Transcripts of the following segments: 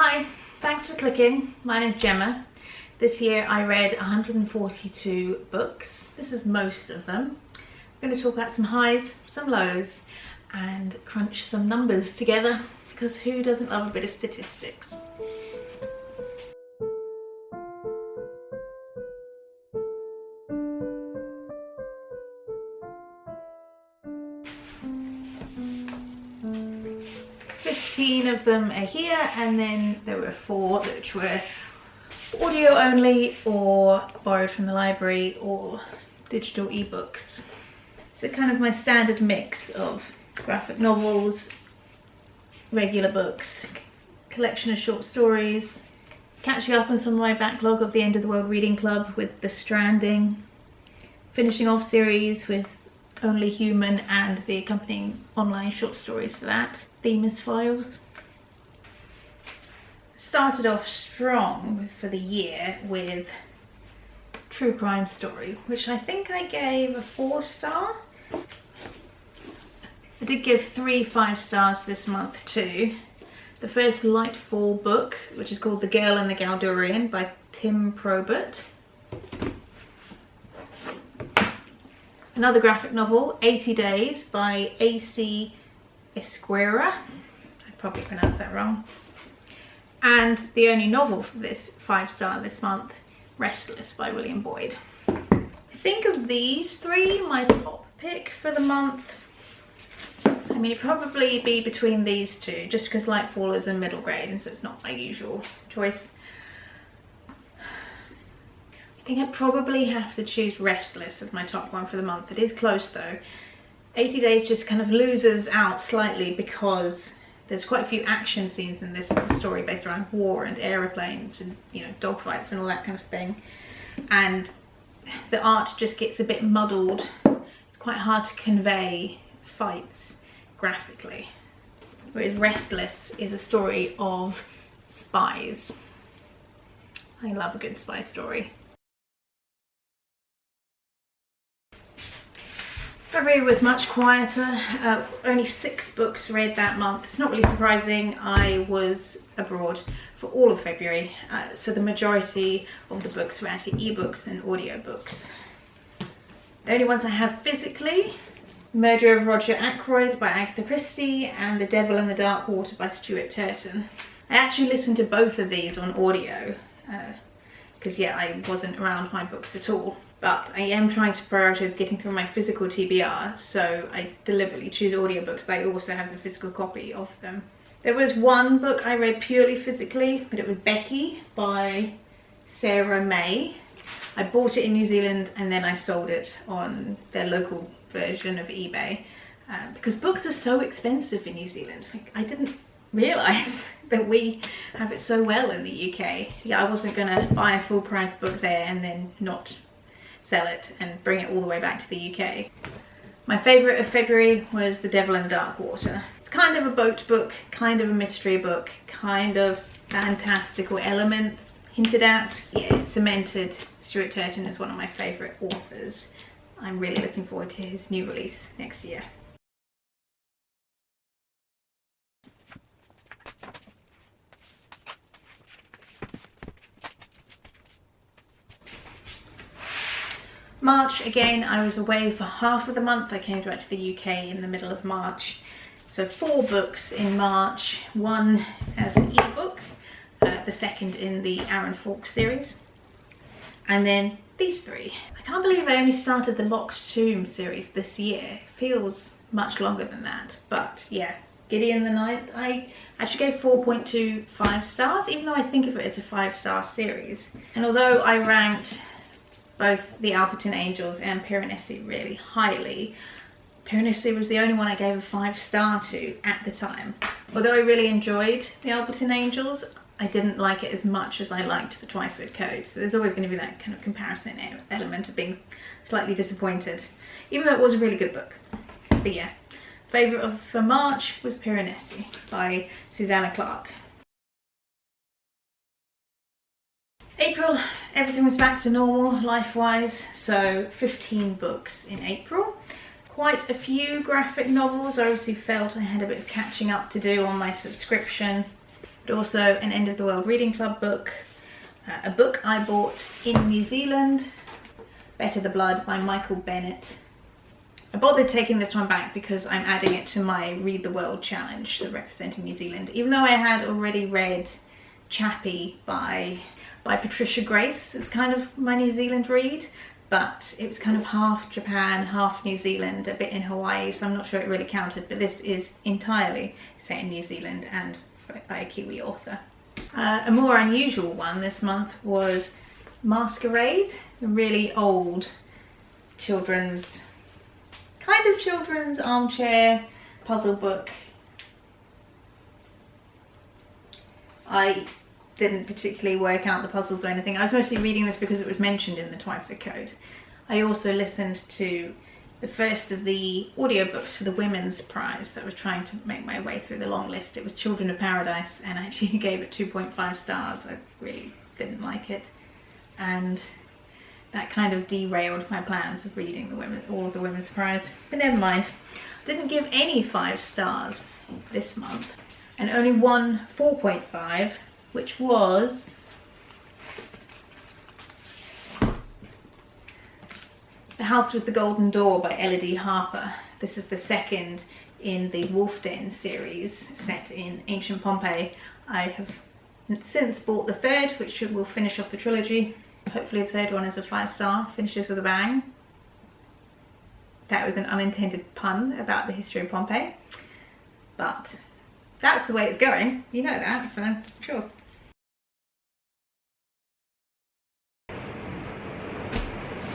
Hi, thanks for clicking. My name's Gemma. This year I read 142 books. This is most of them. I'm going to talk about some highs, some lows, and crunch some numbers together, because who doesn't love a bit of statistics? Of them are here, and then there were 4 which were audio only or borrowed from the library or digital ebooks. So kind of my standard mix of graphic novels, regular books, collection of short stories, catching up on some of my backlog of the End of the World Reading Club with The Stranding, finishing off series with Only Human and the accompanying online short stories for that, Themis Files. Started off strong for the year with True Crime Story, which I think I gave a 4-star. I did give 3 5-stars this month too. The first Lightfall book, which is called The Girl and the Galdurian by Tim Probert. Another graphic novel, 80 Days by A.C. Esquerra. I probably pronounced that wrong. And the only novel for this 5-star this month, Restless by William Boyd. I think of these 3, my top pick for the month. I mean, it'd probably be between these 2, just because Lightfall is a middle grade and so it's not my usual choice. I think I'd probably have to choose Restless as my top one for the month. It is close though. 80 Days just kind of loses out slightly because there's quite a few action scenes in this story based around war and aeroplanes and, you know, dogfights and all that kind of thing. And the art just gets a bit muddled. It's quite hard to convey fights graphically. Whereas Restless is a story of spies. I love a good spy story. February was much quieter, only 6 books read that month. It's not really surprising, I was abroad for all of February, so the majority of the books were actually ebooks and audiobooks. The only ones I have physically, Murder of Roger Ackroyd by Agatha Christie and The Devil in the Dark Water by Stuart Turton. I actually listened to both of these on audio, because yeah, I wasn't around my books at all. But I am trying to prioritise getting through my physical TBR, so I deliberately choose audiobooks. They also have the physical copy of them. There was one book I read purely physically, but it was Becky by Sarah May. I bought it in New Zealand and then I sold it on their local version of eBay, because books are so expensive in New Zealand. Like, I didn't realise that we have it so well in the UK. Yeah, I wasn't gonna buy a full price book there and then not sell it and bring it all the way back to the UK. My favourite of February was The Devil in the Dark Water. It's kind of a boat book, kind of a mystery book, kind of fantastical elements hinted at. Yeah, it cemented Stuart Turton as one of my favourite authors. I'm really looking forward to his new release next year. March, again, I was away for half of the month. I came back to the UK in the middle of March. So 4 books in March, 1 as an ebook, the second in the Aaron Falk series, and then these 3. I can't believe I only started the Locked Tomb series this year. It feels much longer than that, but yeah. Gideon the Ninth, I actually gave 4.25 stars, even though I think of it as a 5-star series. And although I ranked both The Alberton Angels and Piranesi really highly, Piranesi was the only one I gave a 5-star to at the time. Although I really enjoyed The Alberton Angels, I didn't like it as much as I liked The Twyford Code. So there's always going to be that kind of comparison element of being slightly disappointed, even though it was a really good book. But yeah, favourite for March was Piranesi by Susanna Clarke. April, everything was back to normal life-wise, so 15 books in April. Quite a few graphic novels. I obviously felt I had a bit of catching up to do on my subscription. but also an End of the World Reading Club book, a book I bought in New Zealand, Better the Blood by Michael Bennett. I bothered taking this one back because I'm adding it to my Read the World challenge, so representing New Zealand, even though I had already read Chappie by Patricia Grace. It's kind of my New Zealand read, but it was kind of half Japan, half New Zealand, a bit in Hawaii, so I'm not sure it really counted, but this is entirely set in New Zealand and by a Kiwi author. A more unusual one this month was Masquerade, a really old children's armchair puzzle book. I didn't particularly work out the puzzles or anything. I was mostly reading this because it was mentioned in the Twyford Code. I also listened to the first of the audiobooks for the Women's Prize that was trying to make my way through the long list. It was Children of Paradise, and I actually gave it 2.5 stars. I really didn't like it, and that kind of derailed my plans of reading all of the Women's Prize. But never mind. I didn't give any 5 stars this month, and only one 4.5, which was The House with the Golden Door by Elodie Harper. This is the second in the Wolf Den series set in ancient Pompeii. I have since bought the third, which will finish off the trilogy. Hopefully the third one is a 5-star, finishes with a bang. That was an unintended pun about the history of Pompeii, but that's the way it's going. You know that, so sure.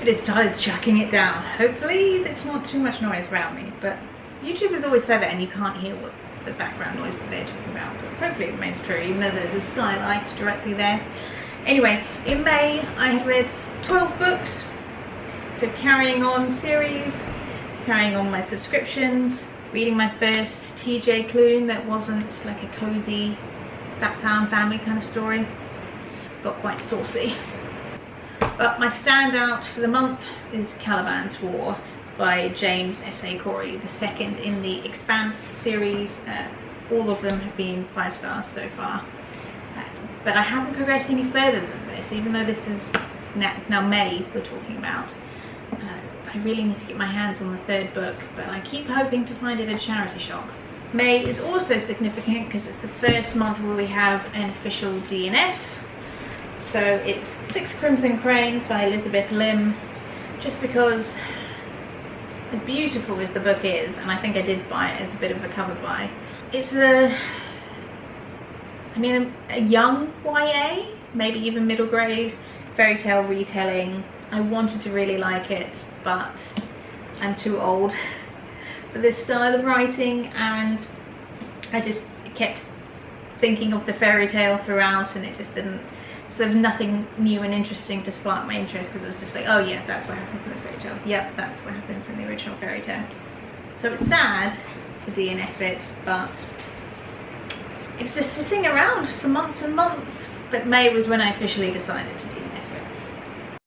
I just started chucking it down. Hopefully there's not too much noise around me, but YouTubers always say that and you can't hear what the background noise that they're talking about, but hopefully it remains true, even though there's a skylight directly there. Anyway, in May I had read 12 books, so carrying on series, carrying on my subscriptions, reading my first TJ Klune that wasn't like a cozy found family kind of story. Got quite saucy. But my standout for the month is Caliban's War by James S.A. Corey, the second in the Expanse series. All of them have been 5 stars so far. But I haven't progressed any further than this, even though this is it's now May we're talking about. I really need to get my hands on the third book, but I keep hoping to find it at a charity shop. May is also significant because it's the first month where we have an official DNF. So it's 6 Crimson Cranes by Elizabeth Lim, just because as beautiful as the book is, and I think I did buy it as a bit of a cover buy, it's a young YA, maybe even middle grade, fairy tale retelling. I wanted to really like it, but I'm too old for this style of writing, and I just kept thinking of the fairy tale throughout, and it just didn't. So there was nothing new and interesting to spark my interest, because it was just like, oh yeah, that's what happens in the fairy tale. Yep, that's what happens in the original fairy tale. So it's sad to DNF it, but it was just sitting around for months and months. But May was when I officially decided to DNF it.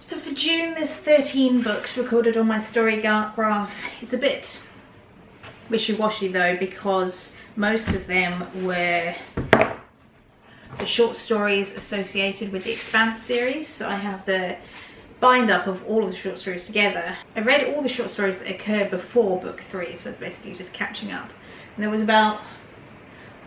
So for June, there's 13 books recorded on my story graph. It's a bit wishy-washy though, because most of them were the short stories associated with the Expanse series. So I have the bind up of all of the short stories together. I read all the short stories that occur before book 3, so it's basically just catching up. And there was about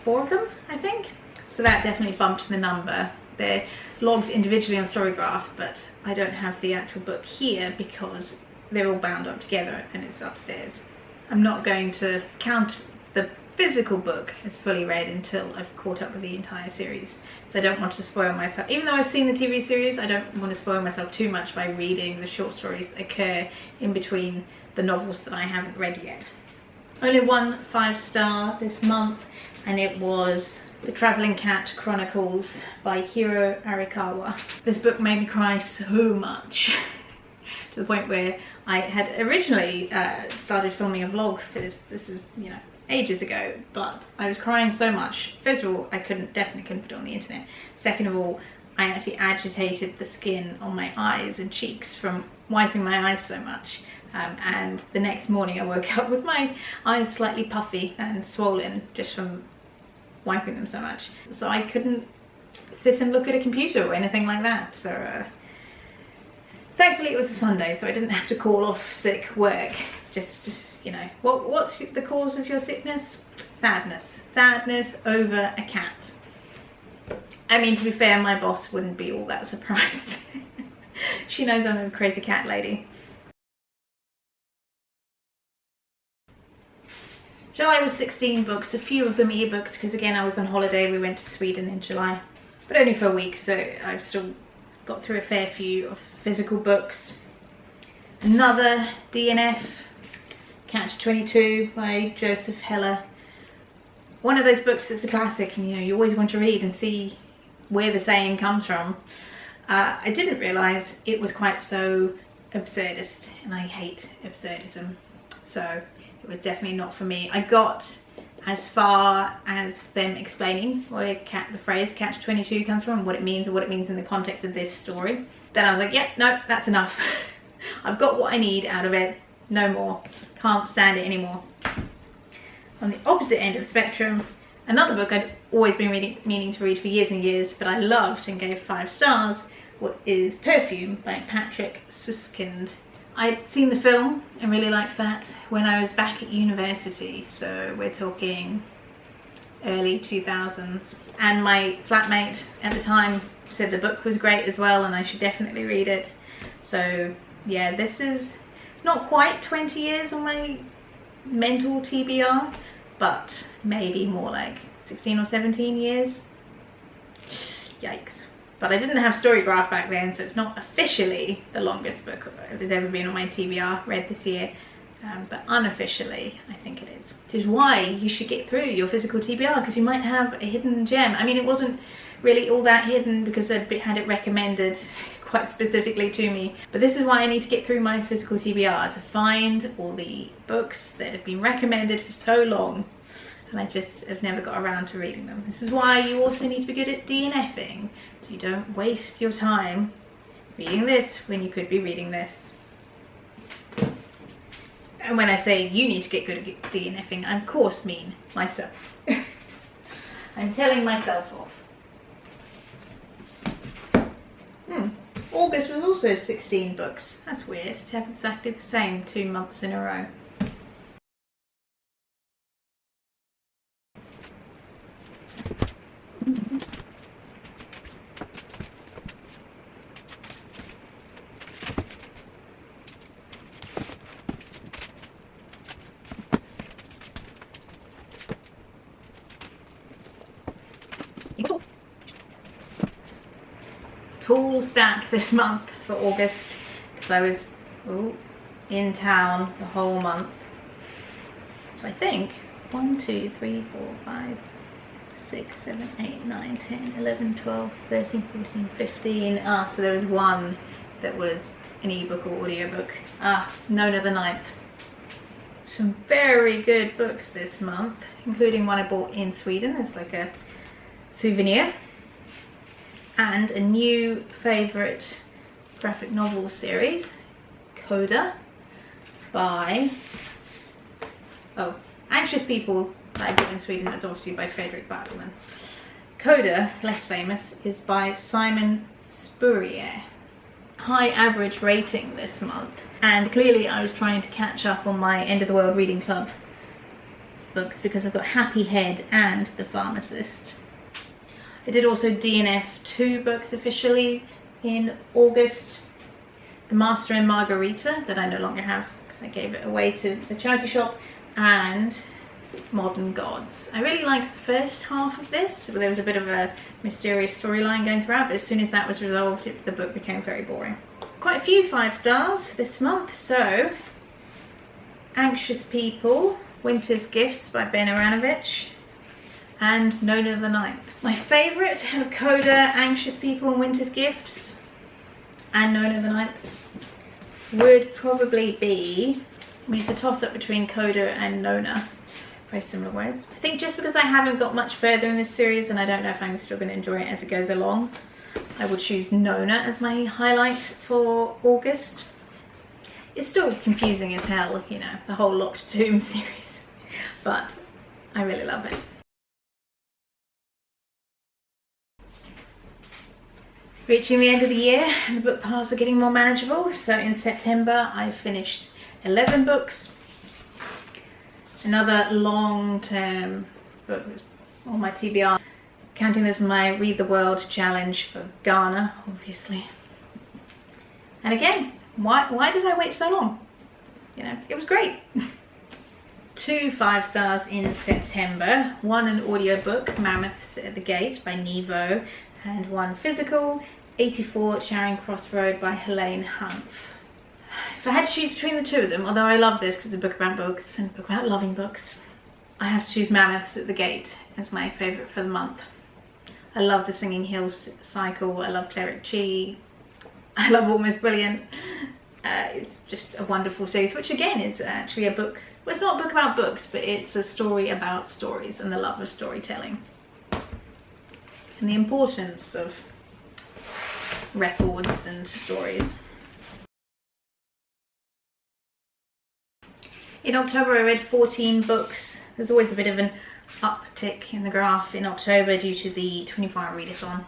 4 of them, I think. So that definitely bumped the number. They're logged individually on Storygraph, but I don't have the actual book here because they're all bound up together and it's upstairs. I'm not going to count the physical book as fully read until I've caught up with the entire series. So I don't want to spoil myself. Even though I've seen the TV series, I don't want to spoil myself too much by reading the short stories that occur in between the novels that I haven't read yet. Only one 5-star this month, and it was The Travelling Cat Chronicles by Hiro Arikawa. This book made me cry so much to the point where I had originally started filming a vlog for this. This is, you know, ages ago, but I was crying so much. First of all, I definitely couldn't put it on the internet. Second of all, I actually agitated the skin on my eyes and cheeks from wiping my eyes so much. and the next morning I woke up with my eyes slightly puffy and swollen just from wiping them so much. So I couldn't sit and look at a computer or anything like that. So thankfully it was a Sunday, so I didn't have to call off sick work. Just, you know, what's the cause of your sickness? Sadness. Sadness over a cat. I mean, to be fair, my boss wouldn't be all that surprised. She knows I'm a crazy cat lady. July was 16 books, a few of them ebooks, because again I was on holiday. We went to Sweden in July, but only for a week, so I've still got through a fair few of physical books. Another DNF, Catch-22 by Joseph Heller. One of those books that's a classic, and you know, you always want to read and see where the saying comes from. I didn't realise it was quite so absurdist, and I hate absurdism, so it was definitely not for me. I got as far as them explaining where the phrase Catch-22 comes from, what it means, and what it means in the context of this story. Then I was like, yep, no, that's enough. I've got what I need out of it, no more. Can't stand it anymore. On the opposite end of the spectrum, another book I'd always been meaning to read for years and years, but I loved and gave 5 stars, is Perfume by Patrick Suskind. I'd seen the film and really liked that when I was back at university, so we're talking early 2000s. And my flatmate at the time said the book was great as well and I should definitely read it. So yeah, this is not quite 20 years on my mental TBR, but maybe more like 16 or 17 years. Yikes. But I didn't have Storygraph back then, so it's not officially the longest book there's ever been on my TBR read this year, but unofficially I think it is. Which is why you should get through your physical TBR, because you might have a hidden gem. I mean, it wasn't really all that hidden because I'd had it recommended quite specifically to me, but this is why I need to get through my physical TBR, to find all the books that have been recommended for so long and I just have never got around to reading them. This is why you also need to be good at DNFing, so you don't waste your time reading this when you could be reading this. And when I say you need to get good at DNFing, I of course mean myself. I'm telling myself off. August was also 16 books. That's weird to have exactly the same 2 months in a row. Tall stack this month for August because I was in town the whole month. So I think 1, 2, 3, 4, 5, 6, 7, 8, 9, 10, 11, 12, 13, 14, 15. So there was one that was an ebook or audiobook. Nona the Ninth. Some very good books this month, including one I bought in Sweden as like a souvenir. And a new favourite graphic novel series, Coda, by Anxious People, that I bought in Sweden. That's obviously by Fredrik Backman. Coda, less famous, is by Simon Spurrier. High average rating this month, and clearly I was trying to catch up on my End of the World Reading Club books because I've got Happy Head and The Pharmacist. I did also DNF 2 books officially in August. The Master and Margarita, that I no longer have because I gave it away to the charity shop, and Modern Gods. I really liked the first half of this. There was a bit of a mysterious storyline going throughout, but as soon as that was resolved, the book became very boring. Quite a few 5 stars this month, so Anxious People, Winter's Gifts by Ben Aranovich, and Nona the Ninth. My favourite of Coda, Anxious People and Winter's Gifts, and Nona the Ninth would probably be, it's a toss up between Coda and Nona, very similar words. I think just because I haven't got much further in this series and I don't know if I'm still going to enjoy it as it goes along, I will choose Nona as my highlight for August. It's still confusing as hell, you know, the whole Locked Tomb series, but I really love it. Reaching the end of the year and the book piles are getting more manageable, so in September I finished 11 books. Another long-term book that's on my TBR, counting this as my Read the World challenge for Ghana, obviously. And again, why did I wait so long? You know, it was great. 2 5 stars in September, 1 an audiobook, Mammoths at the Gate by Nevo, and 1 physical, 84 Charing Cross Road by Helene Humph. If I had to choose between the 2 of them, although I love this because it's a book about books and a book about loving books, I have to choose Mammoths at the Gate as my favourite for the month. I love the Singing Hills cycle, I love Cleric Chi, I love Almost Brilliant. It's just a wonderful series, which again is actually a book, well, it's not a book about books, but it's a story about stories and the love of storytelling. And the importance of records and stories. In October I read 14 books. There's always a bit of an uptick in the graph in October due to the 24-hour readathon.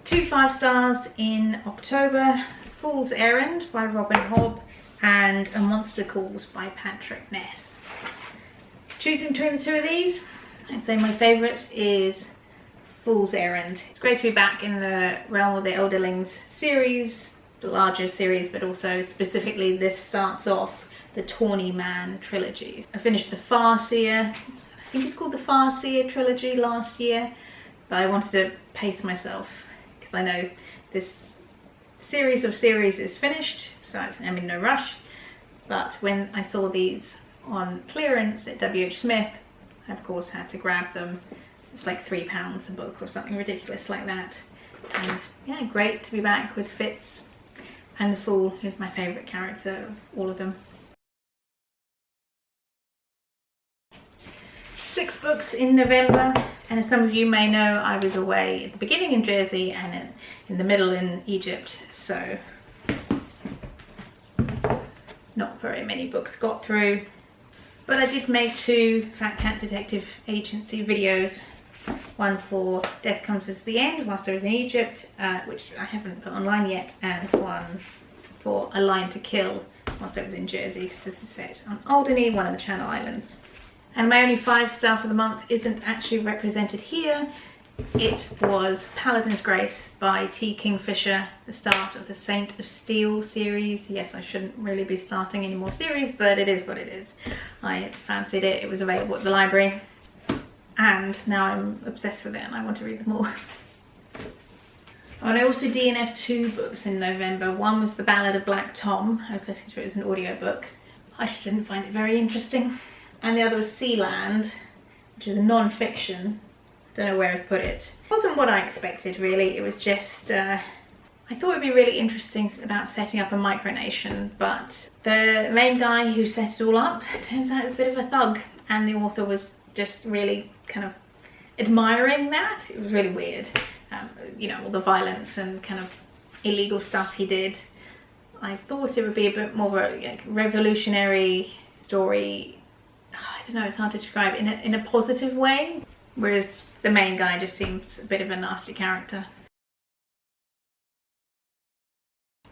2 5 stars in October, Fool's Errand by Robin Hobb and A Monster Calls by Patrick Ness. Choosing between the 2 of these, I'd say my favourite is Fool's Errand. It's great to be back in the realm of the Elderlings series, the larger series, but also specifically this starts off the Tawny Man trilogy. I finished the Farseer, I think it's called the Farseer trilogy last year, but I wanted to pace myself because I know this series of series is finished, so I'm in no rush. But when I saw these on clearance at WH Smith, I of course had to grab them. It's like £3 a book or something ridiculous like that. And yeah, great to be back with Fitz and the Fool, who's my favourite character of all of them. 6 books in November, and as some of you may know, I was away at the beginning in Jersey and in the middle in Egypt, so not very many books got through. But I did make 2 Fat Cat Detective Agency videos. One for Death Comes at the End whilst I was in Egypt, which I haven't put online yet, and one for A Line to Kill whilst I was in Jersey, because this is set on Alderney, one of the Channel Islands. And my only 5 star for the month isn't actually represented here. It was Paladin's Grace by T. Kingfisher, the start of the Saint of Steel series. Yes, I shouldn't really be starting any more series, but it is what it is. I fancied it, it was available at the library, and now I'm obsessed with it and I want to read them all. And I also DNF'd 2 books in November. One was The Ballad of Black Tom. I was listening to it as an audiobook. I just didn't find it very interesting. And the other was Sealand, which is a non-fiction. Don't know where I've put it. It wasn't what I expected really. It was just, I thought it'd be really interesting about setting up a micronation, but the main guy who set it all up turns out is a bit of a thug, and the author was just really kind of admiring that. It was really weird. You know, all the violence and kind of illegal stuff he did. I thought it would be a bit more of a like, revolutionary story. I don't know, it's hard to describe in a positive way, whereas the main guy just seems a bit of a nasty character.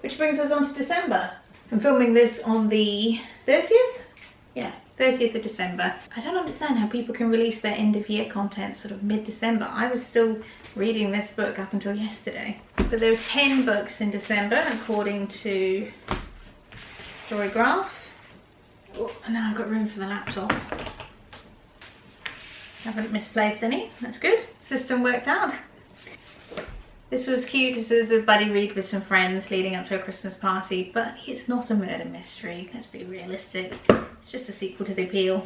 Which brings us on to December. I'm filming this on the 30th? Yeah, 30th of December. I don't understand how people can release their end of year content sort of mid-December. I was still reading this book up until yesterday. But there are 10 books in December according to Storygraph. Oh, and now I've got room for the laptop. Haven't misplaced any, that's good. System worked out. This was cute. This was a buddy read with some friends leading up to a Christmas party, but it's not a murder mystery, let's be realistic. It's just a sequel to The Appeal.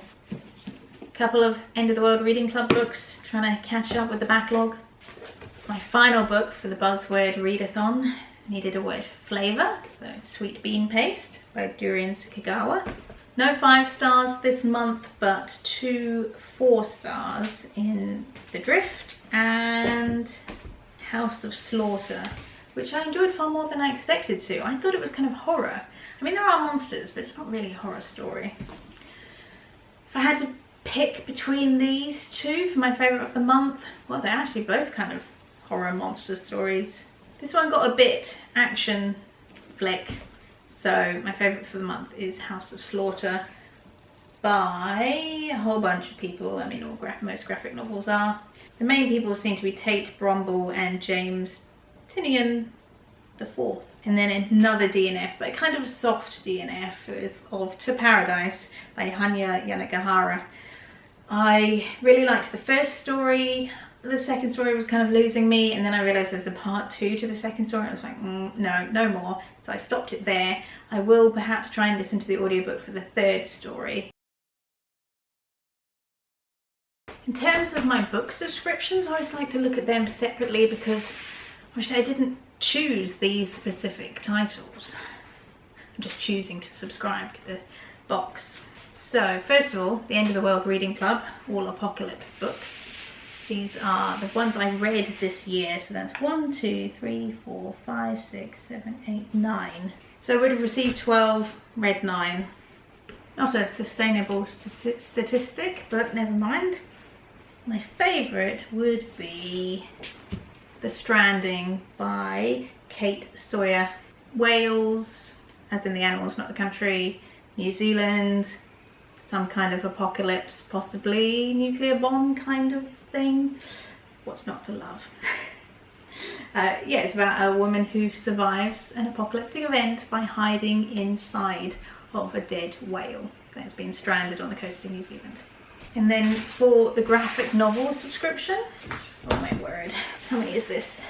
A couple of End of the World Reading Club books, trying to catch up with the backlog. My final book for the Buzzword Readathon, needed a word for flavour, so Sweet Bean Paste by Durian Sukagawa. No 5 stars this month, but 2 4 stars in The Drift and House of Slaughter, which I enjoyed far more than I expected to. I thought it was kind of horror. I mean, there are monsters, but it's not really a horror story. If I had to pick between these two for my favourite of the month, well, they're actually both kind of horror monster stories. This one got a bit action flick, so my favourite for the month is House of Slaughter by a whole bunch of people. I mean, most graphic novels are. The main people seem to be Tate Brumble and James Tynion IV. And then another DNF, but kind of a soft DNF of To Paradise by Hanya Yanagihara. I really liked the first story. The second story was kind of losing me, and then I realised there's a part 2 to the second story. I was like, no more. So I stopped it there. I will perhaps try and listen to the audiobook for the third story. In terms of my book subscriptions, I always like to look at them separately because I wish I didn't choose these specific titles. I'm just choosing to subscribe to the box. So first of all, The End of the World Reading Club, all apocalypse books. These are the ones I read this year, so that's 1, 2, 3, 4, 5, 6, 7, 8, 9. So I would have received 12, read 9. Not a sustainable statistic, but never mind. My favourite would be The Stranding by Kate Sawyer. Wales, as in the animals, not the country. New Zealand, some kind of apocalypse, possibly nuclear bomb kind of thing. What's not to love? Yeah, it's about a woman who survives an apocalyptic event by hiding inside of a dead whale that's been stranded on the coast of New Zealand. And then for the graphic novel subscription, oh my word, how many is this?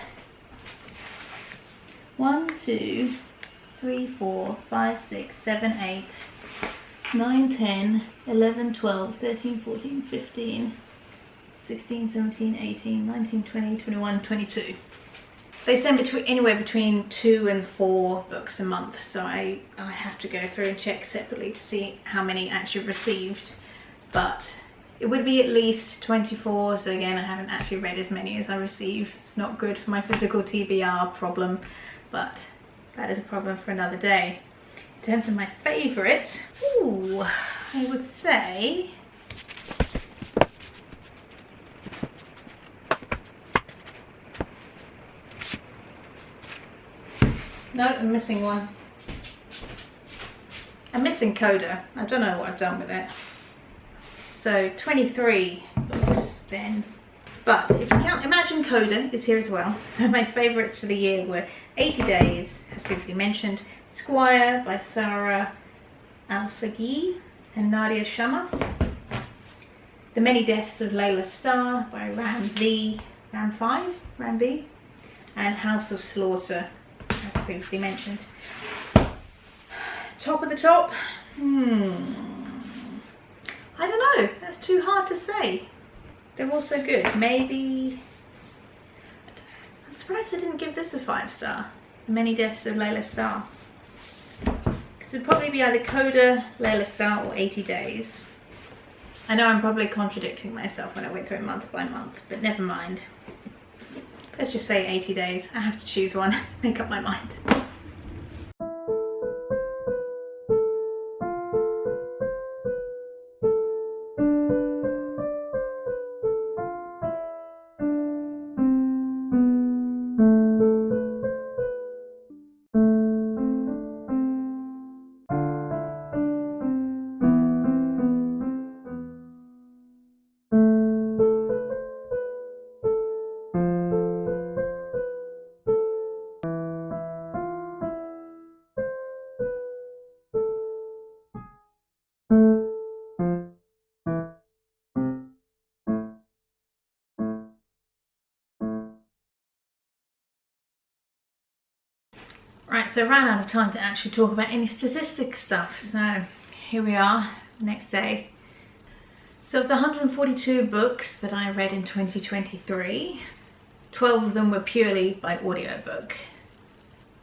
1, 2, 3, 4, 5, 6, 7, 8, 9, 10, 11, 12, 13, 14, 15, 16, 17, 18, 19, 20, 21, 22. They send anywhere between 2 and 4 books a month, so I have to go through and check separately to see how many actually received, but it would be at least 24, so again, I haven't actually read as many as I received. It's not good for my physical TBR problem, but that is a problem for another day. In terms of my favourite, I would say no, I'm missing one. I'm missing Coda. I don't know what I've done with it. So 23 books then. But if you count, Imagine Coda is here as well. So my favourites for the year were 80 Days, as previously mentioned, Squire by Sarah Alfaghi and Nadia Shamas, The Many Deaths of Layla Starr by Ram V, and House of Slaughter, as previously mentioned. Top of the top? I don't know, that's too hard to say. They're all so good. Maybe, I'm surprised I didn't give this a 5-star. The Many Deaths of Layla Starr. Because it'd probably be either Coda, Layla Starr, or 80 Days. I know I'm probably contradicting myself when I went through it month by month, but never mind. Let's just say 80 Days. I have to choose one, make up my mind. Right, so I ran out of time to actually talk about any statistic stuff, so here we are, next day. So of the 142 books that I read in 2023, 12 of them were purely by audiobook.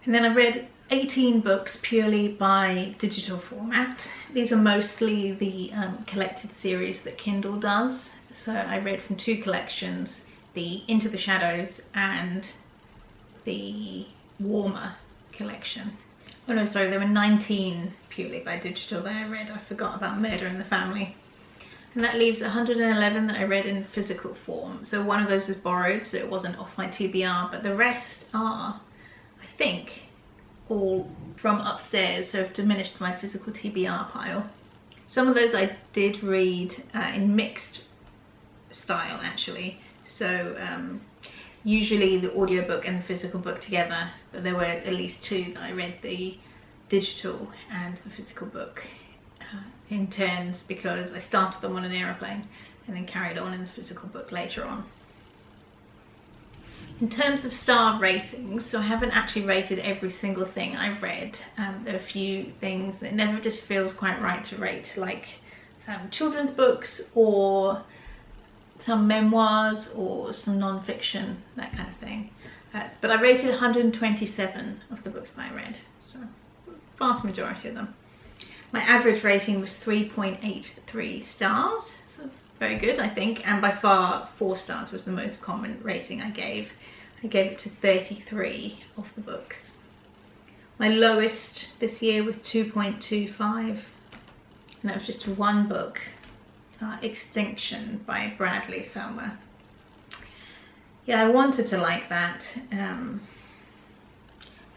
And then I read 18 books purely by digital format. These are mostly the collected series that Kindle does. So I read from 2 collections, the Into the Shadows and the Warmer collection. Oh no, sorry, there were 19 purely by digital that I read. I forgot about Murder in the Family. And that leaves 111 that I read in physical form. So one of those was borrowed, so it wasn't off my TBR, but the rest are, I think, all from upstairs, so I've diminished my physical TBR pile. Some of those I did read in mixed style, actually. So usually the audiobook and the physical book together, but there were at least 2 that I read the digital and the physical book in turns, because I started them on an aeroplane and then carried on in the physical book later on. In terms of star ratings, so I haven't actually rated every single thing I've read. There are a few things that never just feels quite right to rate, like children's books or some memoirs or some non-fiction, that kind of thing. But I rated 127 of the books that I read, so vast majority of them. My average rating was 3.83 stars, so very good, I think, and by far 4 stars was the most common rating I gave. I gave it to 33 of the books. My lowest this year was 2.25, and that was just one book, Extinction by Bradley Selmer. Yeah, I wanted to like that. It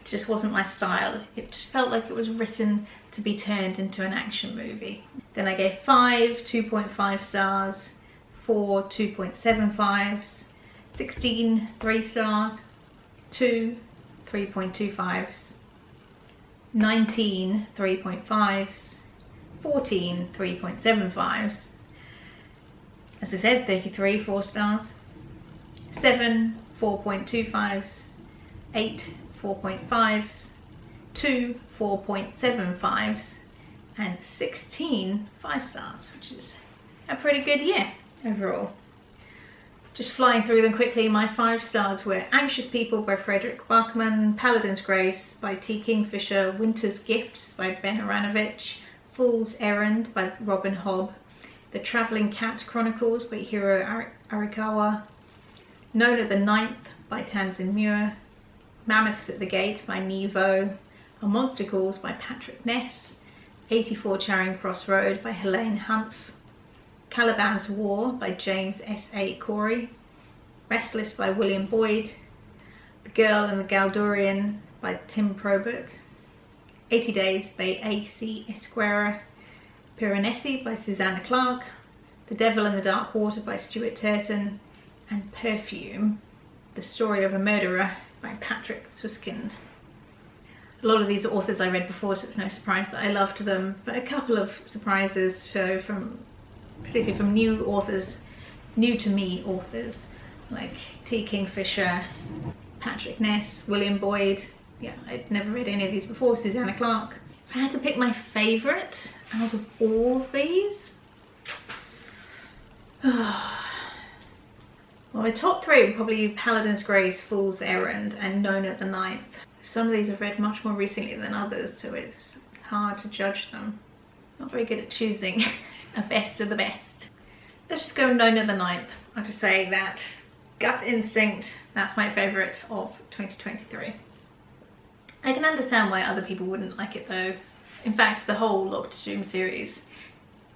just wasn't my style. It just felt like it was written to be turned into an action movie. Then I gave 5 2.5 stars, 4 2.75s, 16 3 stars, 2 3.25s, 19 3.5s, 14 3.75s, as I said, 33 4 stars, 7 4.25s, 8 4.5s, 2 4.75s, and 16 5 stars, which is a pretty good year overall. Just flying through them quickly, my 5 stars were Anxious People by Frederick Bachman, Paladin's Grace by T. Kingfisher, Winter's Gifts by Ben Aranovich, Fool's Errand by Robin Hobb, The Travelling Cat Chronicles by Hiro Arikawa, Nona the Ninth by Tamsin Muir, Mammoths at the Gate by Nevo, A Monster Calls by Patrick Ness, 84 Charing Cross Road by Helene Hanff, Caliban's War by James S.A. Corey, Restless by William Boyd, The Girl and the Galdorian by Tim Probert, 80 Days by A.C. Esquerra, Piranesi by Susanna Clarke, The Devil in the Dark Water by Stuart Turton, and Perfume, The Story of a Murderer by Patrick Suskind. A lot of these are authors I read before, so it's no surprise that I loved them, but a couple of surprises, so particularly from new authors, new to me authors, like T. Kingfisher, Patrick Ness, William Boyd. Yeah, I'd never read any of these before. Susanna Clarke. If I had to pick my favourite out of all of these, well, my top 3 would probably be Paladin's Grace, Fool's Errand, and Nona the Ninth. Some of these I've read much more recently than others, so it's hard to judge them. Not very good at choosing a best of the best. Let's just go Nona the Ninth. I'll just say that gut instinct, that's my favourite of 2023. I can understand why other people wouldn't like it though. In fact, the whole Locked Doom series,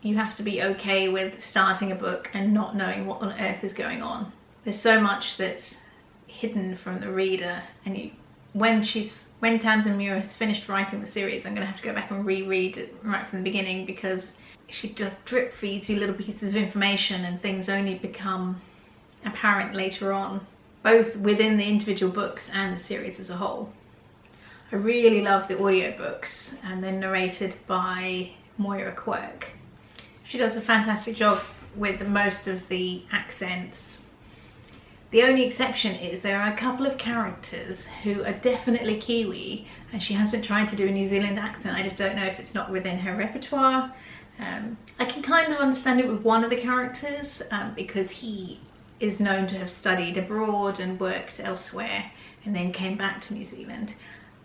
you have to be okay with starting a book and not knowing what on earth is going on. There's so much that's hidden from the reader, and when Tamsin Muir has finished writing the series, I'm going to have to go back and reread it right from the beginning, because she just drip feeds you little pieces of information and things only become apparent later on, both within the individual books and the series as a whole. I really love the audiobooks, and they're narrated by Moira Quirk. She does a fantastic job with most of the accents. The only exception is there are a couple of characters who are definitely Kiwi, and she hasn't tried to do a New Zealand accent. I just don't know if it's not within her repertoire. I can kind of understand it with one of the characters, because he is known to have studied abroad and worked elsewhere and then came back to New Zealand.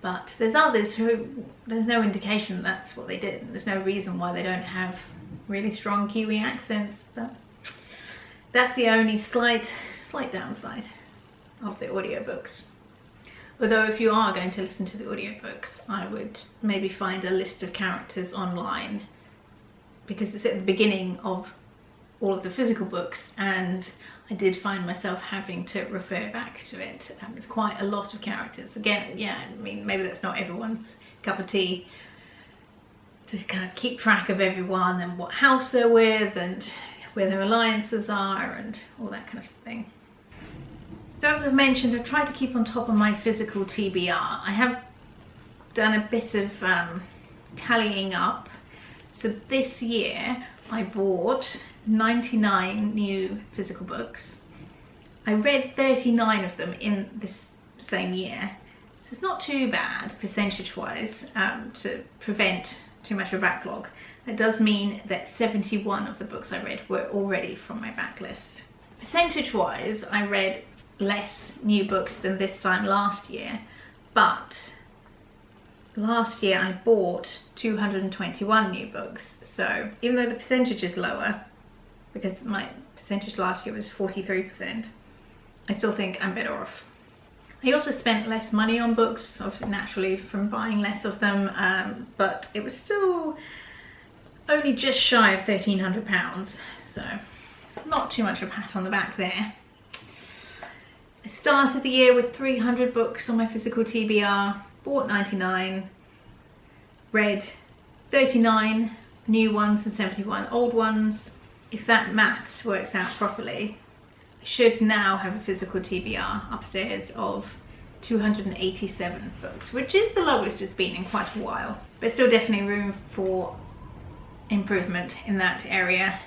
But there's others who, there's no indication that's what they did. There's no reason why they don't have really strong Kiwi accents, but that's the only slight downside of the audiobooks. Although if you are going to listen to the audiobooks, I would maybe find a list of characters online, because it's at the beginning of all of the physical books, and I did find myself having to refer back to it. It's quite a lot of characters. Again, yeah, I mean, maybe that's not everyone's cup of tea, to kind of keep track of everyone and what house they're with and where their alliances are and all that kind of thing. So as I've mentioned, I've tried to keep on top of my physical TBR. I have done a bit of tallying up. So this year I bought 99 new physical books. I read 39 of them in this same year. So it's not too bad percentage-wise, to prevent too much of a backlog. That does mean that 71 of the books I read were already from my backlist. Percentage-wise, I read less new books than this time last year, but last year I bought 221 new books. So even though the percentage is lower, because my percentage last year was 43%, I still think I'm better off. I also spent less money on books, obviously naturally from buying less of them, but it was still only just shy of £1,300, so not too much of a pat on the back there. I started the year with 300 books on my physical TBR, bought 99, read 39 new ones and 71 old ones. If that maths works out properly, I should now have a physical TBR upstairs of 287 books, which is the lowest it's been in quite a while, but still definitely room for improvement in that area.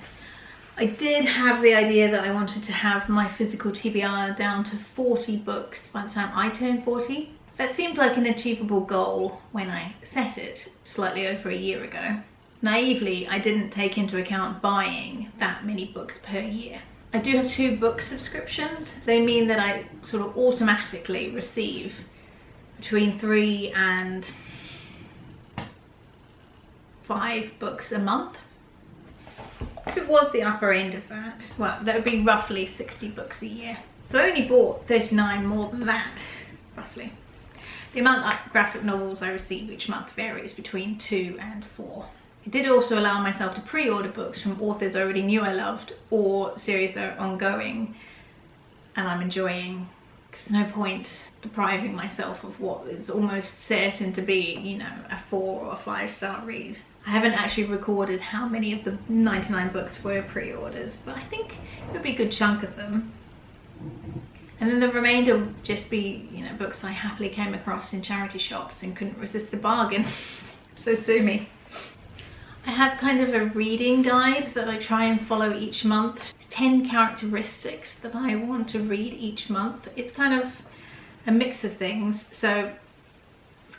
I did have the idea that I wanted to have my physical TBR down to 40 books by the time I turn 40. That seemed like an achievable goal when I set it slightly over a year ago. Naively, I didn't take into account buying that many books per year. I do have 2 book subscriptions. They mean that I sort of automatically receive between 3 and 5 books a month. If it was the upper end of that, well, that would be roughly 60 books a year. So I only bought 39 more than that, roughly. The amount of graphic novels I receive each month varies between 2 and 4. I did also allow myself to pre-order books from authors I already knew I loved, or series that are ongoing and I'm enjoying. There's no point depriving myself of what is almost certain to be, you know, a 4 or 5-star read. I haven't actually recorded how many of the 99 books were pre-orders, but I think it would be a good chunk of them. And then the remainder would just be, you know, books I happily came across in charity shops and couldn't resist the bargain. So sue me. I have kind of a reading guide that I try and follow each month. 10 characteristics that I want to read each month. It's kind of a mix of things. So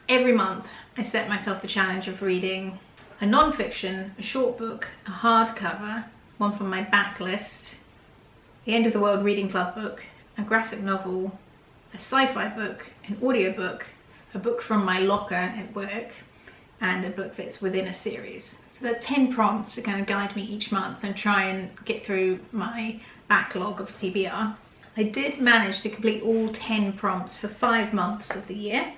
every month I set myself the challenge of reading a non-fiction, a short book, a hardcover, one from my backlist, the End of the World Reading Club book, a graphic novel, a sci-fi book, an audiobook, a book from my locker at work, and a book that's within a series. So there's 10 prompts to kind of guide me each month and try and get through my backlog of TBR. I did manage to complete all 10 prompts for 5 months of the year.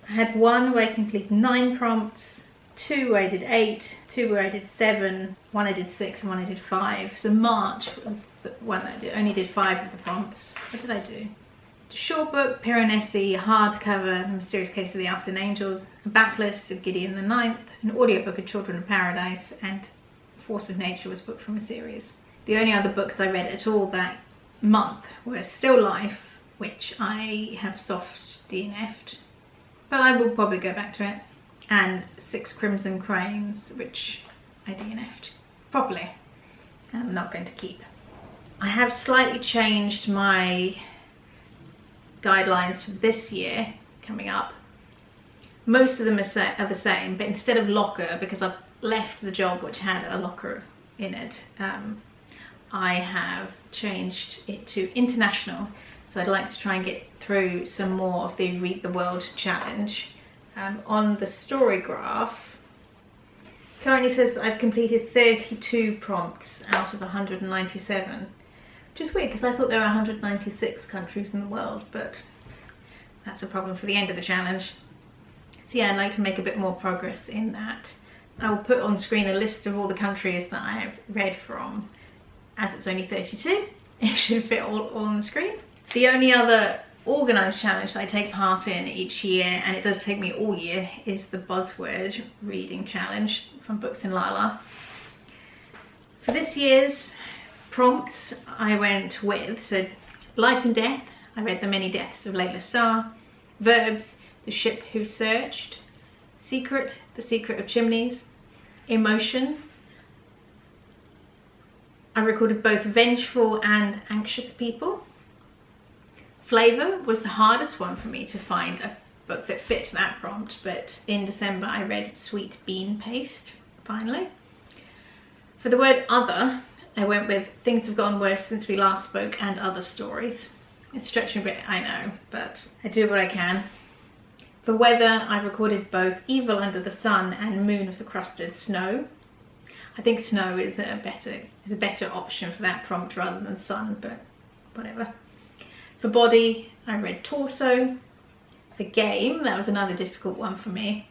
I had one where I completed 9 prompts, 2 where I did 8, 2 where I did 7, 1 I did 6 and 1 I did 5. So March was the one that I only did 5 of the prompts. What did I do? A short book, Piranesi, a hardcover, The Mysterious Case of the Alphabet Angels, a backlist of Gideon the Ninth, an audiobook of Children of Paradise, and Force of Nature was booked from a series. The only other books I read at all that month were Still Life, which I have soft DNF'd, but I will probably go back to it, and 6 Crimson Cranes, which I DNF'd properly, and I'm not going to keep. I have slightly changed my guidelines for this year coming up. Most of them are the same, but instead of locker, because I've left the job which had a locker in it, I have changed it to international. So I'd like to try and get through some more of the Read the World challenge. On the story graph, currently says that I've completed 32 prompts out of 197. Which is weird because I thought there were 196 countries in the world, but that's a problem for the end of the challenge. So yeah, I'd like to make a bit more progress in that. I will put on screen a list of all the countries that I have read from. As it's only 32, it should fit all on the screen. The only other organised challenge that I take part in each year, and it does take me all year, is the Buzzword Reading Challenge from Books in Lala. For this year's prompts, I went with, so Life and Death, I read The Many Deaths of Layla Starr. Verbs, The Ship Who Searched. Secret, The Secret of Chimneys. Emotion, I recorded both vengeful and anxious people. Flavour was the hardest one for me to find a book that fit that prompt, but in December I read Sweet Bean Paste, finally. For the word other, I went with Things Have Gotten Worse Since We Last Spoke and Other Stories. It's stretching a bit, I know, but I do what I can. For weather, I recorded both Evil Under the Sun and Moon of the Crusted Snow. I think snow is a better option for that prompt rather than sun, but whatever. For body, I read Torso. For game, that was another difficult one for me.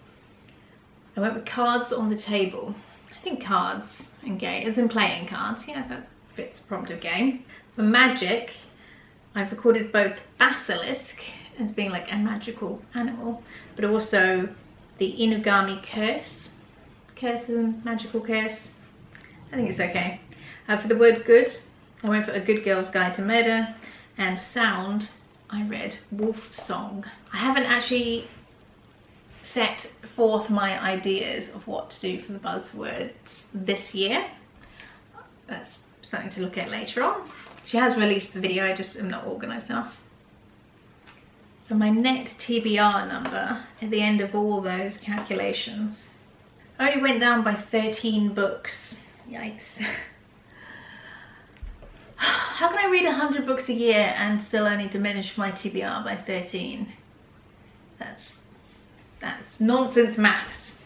I went with Cards on the Table. I think cards and game, as in playing cards, yeah, that fits the prompt of game. For magic, I've recorded both Basilisk, as being like a magical animal, but also the Inugami Curse. Curse is a magical curse. I think it's okay. For the word good, I went for A Good Girl's Guide to Murder, and sound, I read Wolf Song. I haven't actually set forth my ideas of what to do for the buzzwords this year. That's something to look at later on. She has released the video, I just am not organised enough. So my net TBR number at the end of all those calculations only went down by 13 books. Yikes. How can I read 100 books a year and still only diminish my TBR by 13? That's nonsense maths.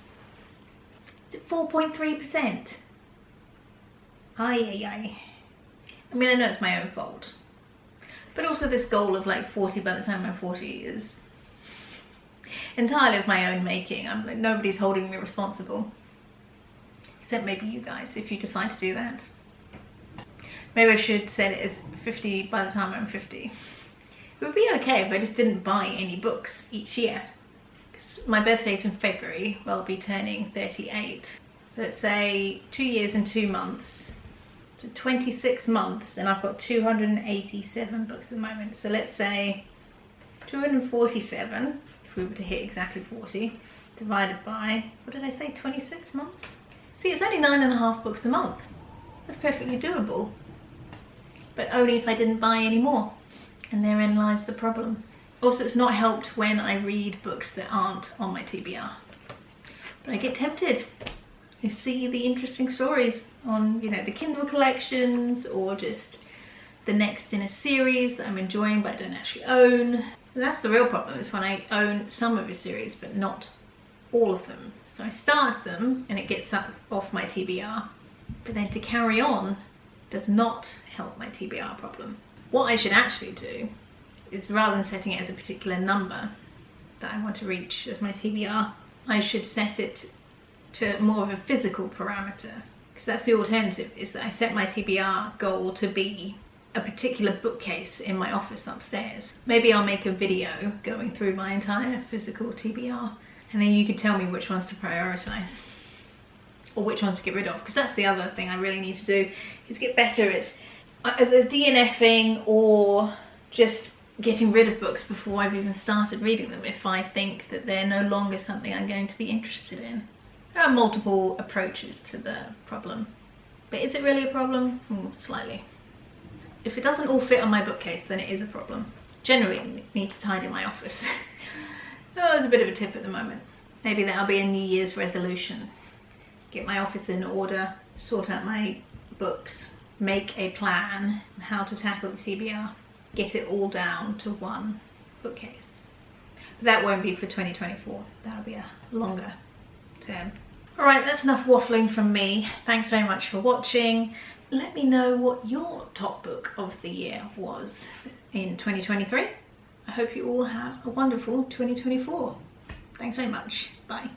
Is it 4.3%? Ay. I mean, I know it's my own fault. But also this goal of like 40 by the time I'm 40 is entirely of my own making. I'm like, nobody's holding me responsible. Except maybe you guys, if you decide to do that. Maybe I should set it as 50 by the time I'm 50. It would be okay if I just didn't buy any books each year. Because my birthday's in February, well, I'll be turning 38. So let's say 2 years and 2 months. So 26 months, and I've got 287 books at the moment. So let's say 247, if we were to hit exactly 40, divided by, what did I say, 26 months? See, it's only 9.5 books a month. That's perfectly doable. But only if I didn't buy any more. And therein lies the problem. Also, it's not helped when I read books that aren't on my TBR. But I get tempted. I see the interesting stories on, you know, the Kindle collections, or just the next in a series that I'm enjoying but I don't actually own. And that's the real problem, is when I own some of a series but not all of them. So I start them and it gets off my TBR, but then to carry on does not help my TBR problem. What I should actually do is, rather than setting it as a particular number that I want to reach as my TBR, I should set it to more of a physical parameter, because that's the alternative, is that I set my TBR goal to be a particular bookcase in my office upstairs. Maybe I'll make a video going through my entire physical TBR, and then you could tell me which ones to prioritize or which ones to get rid of, because that's the other thing I really need to do, is get better at the DNFing or just getting rid of books before I've even started reading them if I think that they're no longer something I'm going to be interested in. There are multiple approaches to the problem, but is it really a problem? Slightly. If it doesn't all fit on my bookcase, then it is a problem. Generally, I need to tidy my office. Oh, it's a bit of a tip at the moment. Maybe that'll be a New Year's resolution. Get my office in order, sort out my books, make a plan on how to tackle the TBR, get it all down to one bookcase. But that won't be for 2024. That'll be a longer term. Alright, that's enough waffling from me. Thanks very much for watching. Let me know what your top book of the year was in 2023. I hope you all have a wonderful 2024. Thanks very much. Bye.